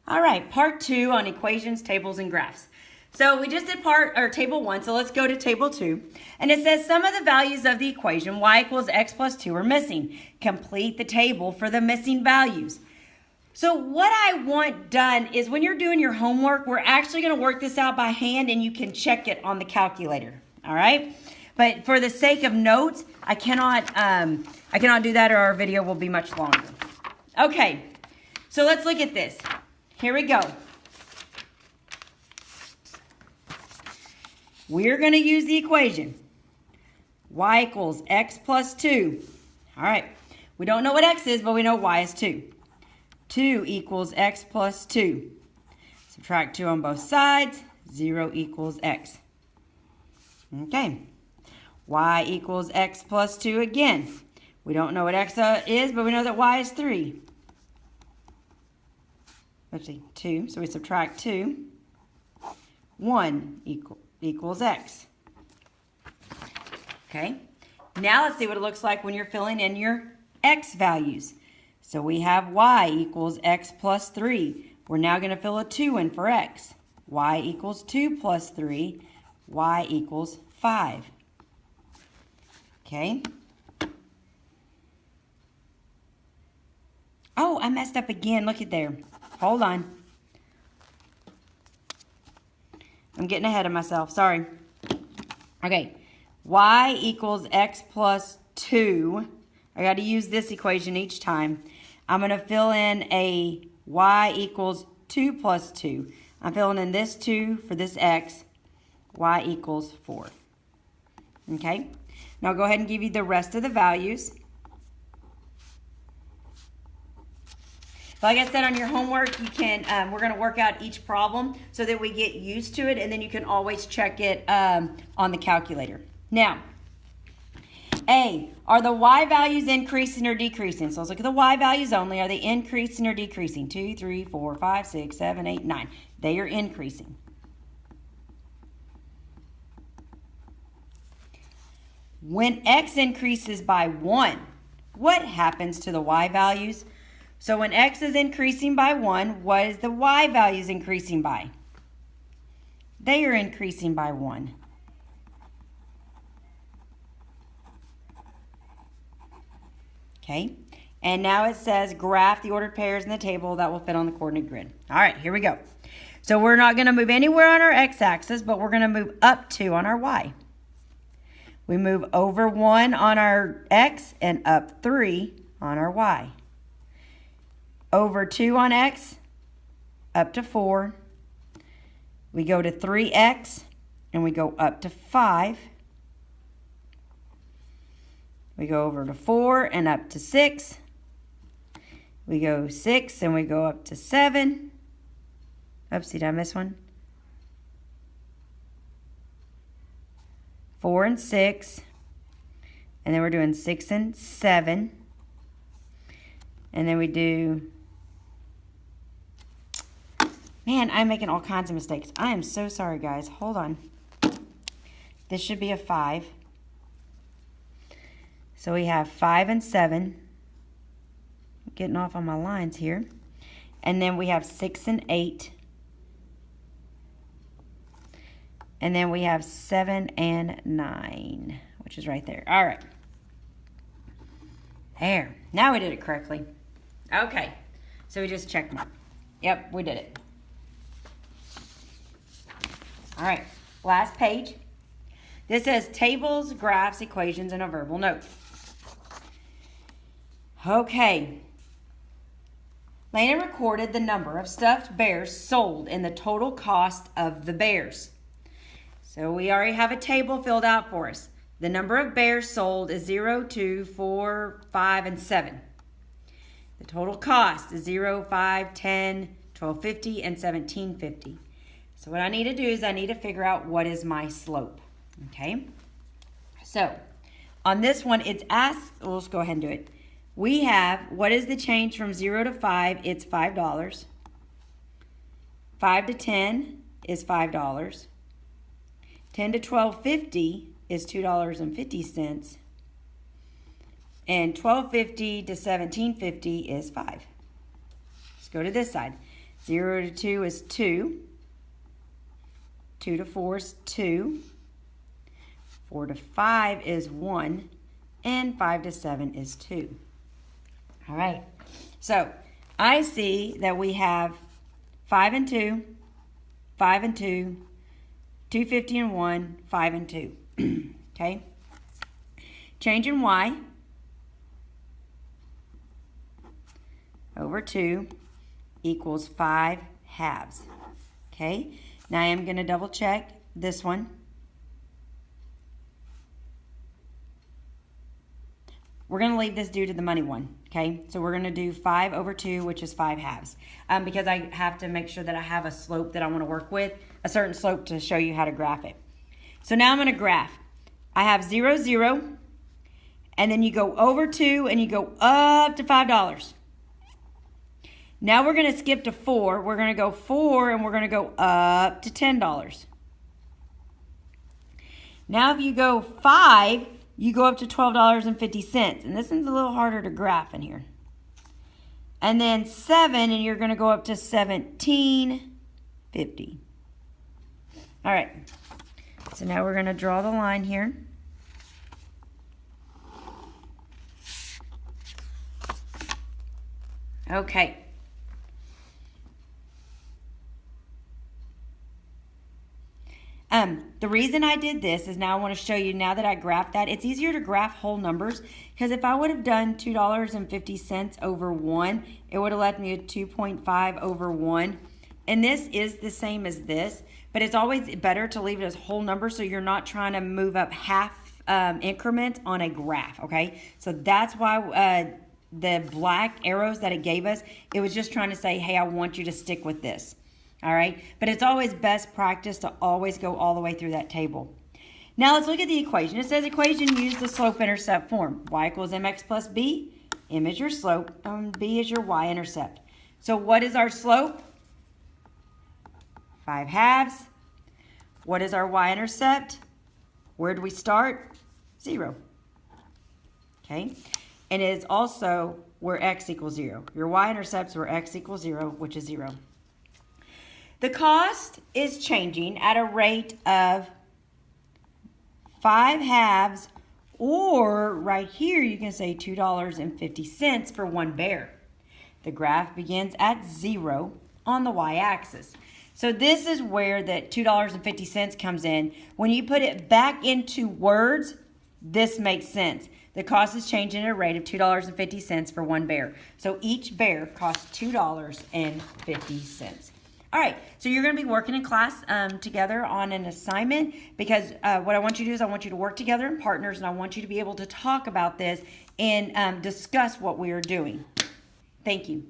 All right, part 2 on equations, tables, and graphs. So we just did table 1, so let's go to table 2. And it says some of the values of the equation y equals x plus 2 are missing. Complete the table for the missing values. So what I want done is when you're doing your homework, we're actually going to work this out by hand and you can check it on the calculator. All right? But for the sake of notes, I cannot do that or our video will be much longer. Okay, so let's look at this. Here we go. We're going to use the equation. Y equals x plus 2. All right. We don't know what x is, but we know y is 2. 2 equals x plus 2. Subtract 2 on both sides. 0 equals x. Okay. Y equals x plus 2 again. We don't know what x is, but we know that y is 3. Let's see, 2. So we subtract 2. 1 equals x. Okay. Now let's see what it looks like when you're filling in your x values. So we have y equals x plus 3. We're now going to fill a 2 in for x. Y equals 2 plus 3. Y equals 5. Okay. Oh, I messed up again. Look at there. Hold on. I'm getting ahead of myself. Sorry. Okay. Y equals x plus 2. I got to use this equation each time. I'm going to fill in a y equals 2 plus 2. I'm filling in this 2 for this x. Y equals 4. Okay. Now I'll go ahead and give you the rest of the values. Like I said on your homework, you can. We're going to work out each problem so that we get used to it, and then you can always check it on the calculator. Now, A, are the y values increasing or decreasing? So let's look at the y values only. Are they increasing or decreasing? 2, 3, 4, 5, 6, 7, 8, 9. They are increasing. When x increases by 1, what happens to the y values? So when x is increasing by 1, what is the y values increasing by? They are increasing by 1. Okay, and now it says graph the ordered pairs in the table that will fit on the coordinate grid. All right, here we go. So we're not going to move anywhere on our x-axis, but we're going to move up 2 on our y. We move over 1 on our x and up 3 on our y. Over 2 on x, up to 4. We go to 3x, and we go up to 5. We go over to 4 and up to 6. We go 6 and we go up to 7. Oopsie, did I miss one? 4 and 6. And then we're doing 6 and 7. And then we do... Man, I'm making all kinds of mistakes. I am so sorry, guys. Hold on. This should be a 5. So we have 5 and 7. I'm getting off on my lines here. And then we have 6 and 8. And then we have 7 and 9, which is right there. All right. There. Now we did it correctly. Okay. So we just checked mark. Yep, we did it. All right. Last page. This says tables, graphs, equations, and a verbal note. Okay. Lana recorded the number of stuffed bears sold and the total cost of the bears. So we already have a table filled out for us. The number of bears sold is 0, 2, 4, 5, and 7. The total cost is 0, 5, 10, 12.50, and 17.50. So what I need to do is I need to figure out what is my slope. Okay? So on this one, it's asked, well, let's go ahead and do it. We have, what is the change from 0 to 5? It's $5. 5 to 10 is $5. 10 to 12.50 is $2.50. And 12.50 to 17.50 is 5. Let's go to this side. 0 to 2 is 2. 2 to 4 is 2. 4 to 5 is 1. And 5 to 7 is 2. All right. So I see that we have 5 and 2, 5 and 2, 250 and 1, 5 and 2. Okay. Change in y over 2 equals 5 halves. Okay. Now I am going to double check this one. We're going to leave this due to the money one, okay? So we're going to do 5 over 2, which is 5 halves, because I have to make sure that I have a slope that I want to work with, a certain slope to show you how to graph it. So now I'm going to graph. I have 0, 0, and then you go over 2, and you go up to $5. Now we're going to skip to 4. We're going to go 4, and we're going to go up to $10. Now if you go 5, you go up to $12.50. And this one's a little harder to graph in here. And then 7, and you're going to go up to $17.50. All right. So now we're going to draw the line here. Okay. The reason I did this is now I want to show you, now that I graphed that, it's easier to graph whole numbers, because if I would have done $2.50 over 1, it would have left me a 2.5 over 1. And this is the same as this, but it's always better to leave it as whole numbers so you're not trying to move up half increments on a graph, okay? So that's why the black arrows that it gave us, it was just trying to say, hey, I want you to stick with this. All right, but it's always best practice to always go all the way through that table. Now let's look at the equation. It says equation use the slope-intercept form. Y equals mx plus b. M is your slope, and b is your y-intercept. So what is our slope? 5 halves. What is our y-intercept? Where do we start? 0. Okay, and it is also where x equals 0. Your y-intercept's where x equals 0, which is 0. The cost is changing at a rate of 5 halves, or right here you can say $2.50 for one bear. The graph begins at 0 on the y-axis. So this is where that $2.50 comes in. When you put it back into words, this makes sense. The cost is changing at a rate of $2.50 for one bear. So each bear costs $2.50. All right, so you're going to be working in class together on an assignment, because what I want you to do is I want you to work together in partners, and I want you to be able to talk about this and discuss what we are doing. Thank you.